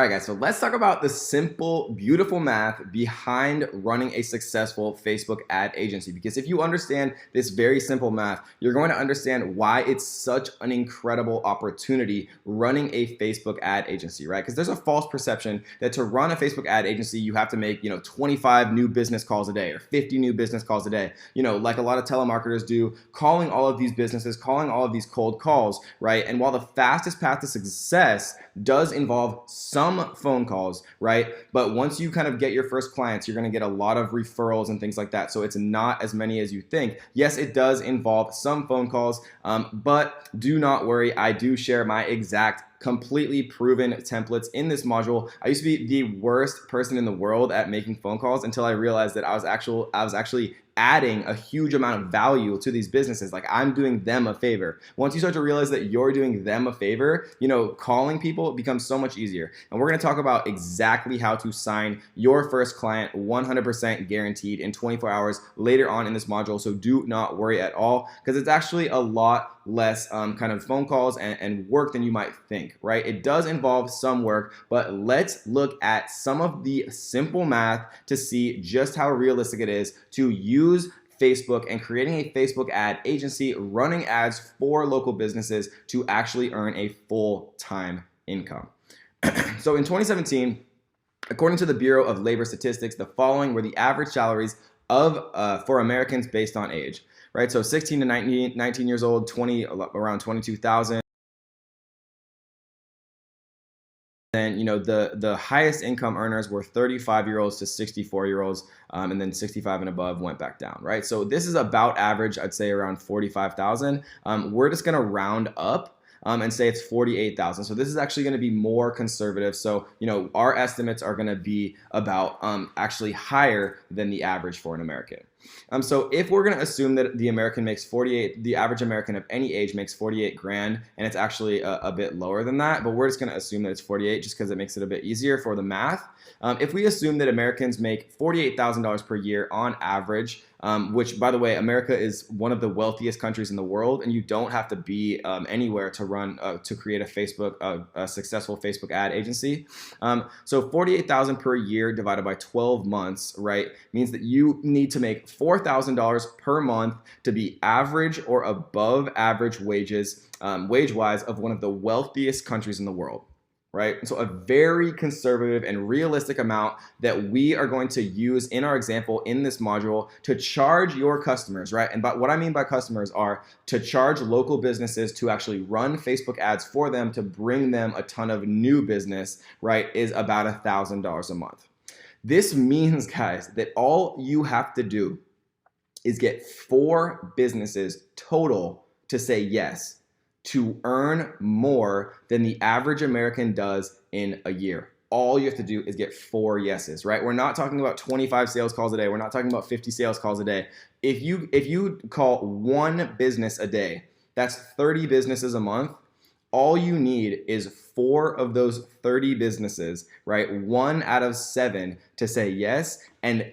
All right, guys, so let's talk about the simple, beautiful math behind running a successful Facebook ad agency. Because if you understand this very simple math, you're going to understand why it's such an incredible opportunity running a Facebook ad agency, right? Because there's a false perception that to run a Facebook ad agency, you have to make, 25 new business calls a day or 50 new business calls a day, like a lot of telemarketers do, calling all of these businesses, calling all of these cold calls, right? And while the fastest path to success does involve some phone calls, right? But once you kind of get your first clients, you're going to get a lot of referrals and things like that. So it's not as many as you think. Yes, it does involve some phone calls, but do not worry. I do share my exact completely proven templates in this module. I used to be the worst person in the world at making phone calls until I realized that I was actually adding a huge amount of value to these businesses. Like, I'm doing them a favor. Once you start to realize that you're doing them a favor, calling people becomes so much easier. And we're going to talk about exactly how to sign your first client 100% guaranteed in 24 hours later on in this module. So do not worry at all, because it's actually a lot less kind of phone calls and work than you might think, right? It does involve some work, but let's look at some of the simple math to see just how realistic it is to use Facebook and creating a Facebook ad agency, running ads for local businesses to actually earn a full-time income. So in 2017, according to the Bureau of Labor Statistics, the following were the average salaries for Americans based on age, right? So 16 to 19 years old, around 22,000. Then, the highest income earners were 35-year-olds to 64-year-olds, and then 65 and above went back down, right? So this is about average, I'd say around 45,000. We're just gonna round up and say it's 48,000. So this is actually going to be more conservative. So, our estimates are going to be about actually higher than the average for an American. So if we're going to assume that the average American of any age makes 48 grand, and it's actually a bit lower than that, but we're just going to assume that it's 48 just because it makes it a bit easier for the math. If we assume that Americans make $48,000 per year on average, which, by the way, America is one of the wealthiest countries in the world, and you don't have to be anywhere to create a successful Facebook ad agency. So 48,000 per year divided by 12 months, right, means that you need to make $4,000 per month to be average or above average wages, wage-wise, of one of the wealthiest countries in the world. Right? So a very conservative and realistic amount that we are going to use in our example in this module to charge your customers, right? And what I mean by customers are to charge local businesses to actually run Facebook ads for them to bring them a ton of new business, right, is about $1,000 a month. This means, guys, that all you have to do is get 4 businesses total to say yes, to earn more than the average American does in a year. All you have to do is get 4 yeses, right? We're not talking about 25 sales calls a day. We're not talking about 50 sales calls a day. If you call 1 business a day, that's 30 businesses a month. All you need is 4 of those 30 businesses, right? 1 out of 7 to say yes, and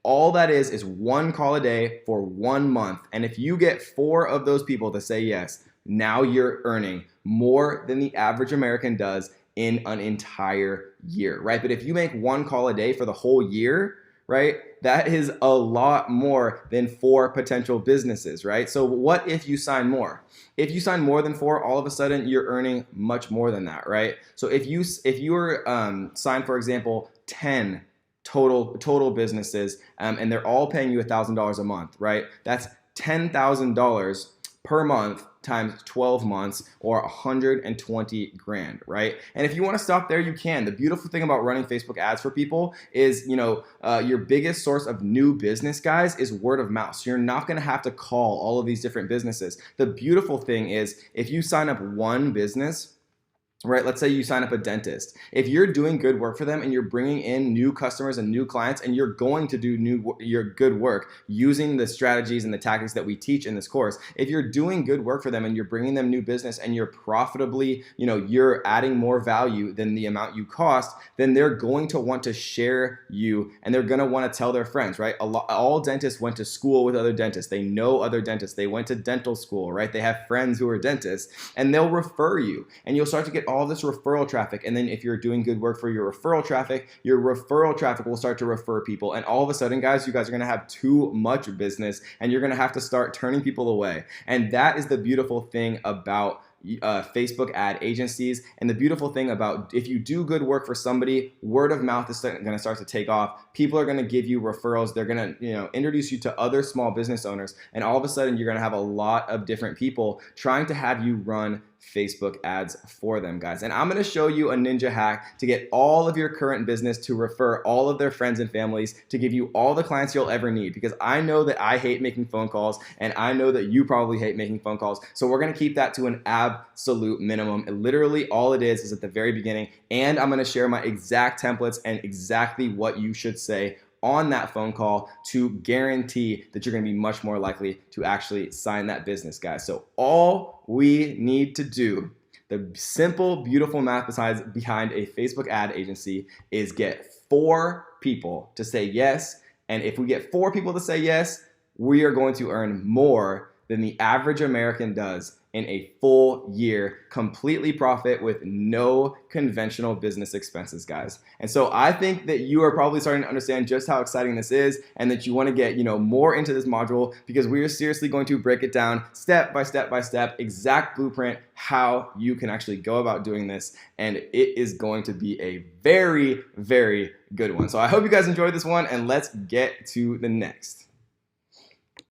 all that is 1 call a day for 1 month. And if you get 4 of those people to say yes, now you're earning more than the average American does in an entire year, right? But if you make 1 call a day for the whole year, right, that is a lot more than 4 potential businesses, right? So what if you sign more? If you sign more than 4, all of a sudden you're earning much more than that, right? So if you were signed, for example, 10 total businesses, and they're all paying you $1,000 a month, right? That's $10,000 per month times 12 months, or 120 grand, right? And if you want to stop there, you can. The beautiful thing about running Facebook ads for people is, your biggest source of new business, guys, is word of mouth. So you're not going to have to call all of these different businesses. The beautiful thing is, if you sign up 1 business, right? Let's say you sign up a dentist. If you're doing good work for them and you're bringing in new customers and new clients, and you're going to do your good work using the strategies and the tactics that we teach in this course, if you're doing good work for them and you're bringing them new business and you're profitably, you're adding more value than the amount you cost, then they're going to want to share you, and they're going to want to tell their friends, right? All dentists went to school with other dentists. They know other dentists. They went to dental school, right? They have friends who are dentists, and they'll refer you, and you'll start to get get all this referral traffic. And then if you're doing good work for your referral traffic will start to refer people. And all of a sudden, guys, you guys are going to have too much business and you're going to have to start turning people away. And that is the beautiful thing about Facebook ad agencies. And the beautiful thing about if you do good work for somebody, word of mouth is going to start to take off. People are going to give you referrals. They're going to introduce you to other small business owners. And all of a sudden, you're going to have a lot of different people trying to have you run Facebook ads for them, guys. And I'm going to show you a ninja hack to get all of your current business to refer all of their friends and families to give you all the clients you'll ever need, because I know that I hate making phone calls and I know that you probably hate making phone calls. So we're going to keep that to an absolute minimum. And literally all it is at the very beginning. And I'm going to share my exact templates and exactly what you should say on that phone call to guarantee that you're going to be much more likely to actually sign that business, guys. So all we need to do, the simple, beautiful math behind a Facebook ad agency, is get 4 people to say yes. And if we get 4 people to say yes, we are going to earn more than the average American does in a full year, completely profit with no conventional business expenses, guys. And so I think that you are probably starting to understand just how exciting this is, and that you want to get more into this module, because we are seriously going to break it down step by step by step, exact blueprint, how you can actually go about doing this. And it is going to be a very, very good one. So I hope you guys enjoyed this one, and let's get to the next.